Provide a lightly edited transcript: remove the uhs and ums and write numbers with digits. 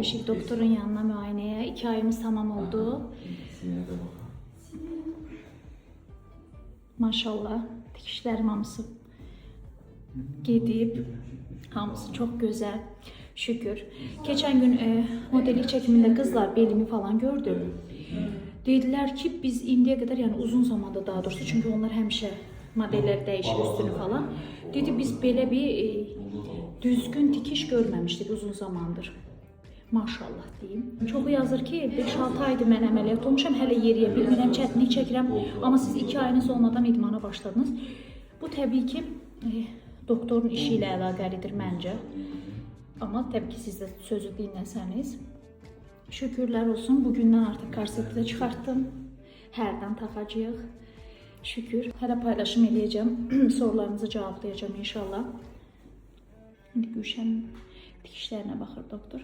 gelmişik doktorun yanına müayeneye. 2 ayımız tamam oldu. Maşallah dikişlerim hamısı gedib. Hamısı çok güzel. Şükür. Geçen gün modelik çekiminde kızlar belimi falan gördü. Dediler ki biz indiye kadar, yani uzun zamanda daha doğrusu, çünkü onlar həmişə modeller değişir üstünü falan. Dedi biz böyle bir düzgün dikiş görmemiştik uzun zamandır. Maşallah diyeyim. Çoxu yazır ki 5-6 aydır mən əməliyyat olmuşam, hələ yeriyə bilmirəm, çətinlik çəkirəm. Amma siz 2 ayınız olmadan idmana başladınız. Bu təbii ki doktorun işi ilə əlaqəlidir məncə. Amma təbii ki siz də sözü dinləsəniz. Şükürlər olsun, bugündən artıq korseti də çıxartdım. Hərdən taxacağıq. Şükür. Hələ paylaşım edəcəm. Sorularınızı cavablayacağım inşallah. İndi Gülşənin dikişlərinə baxır doktor.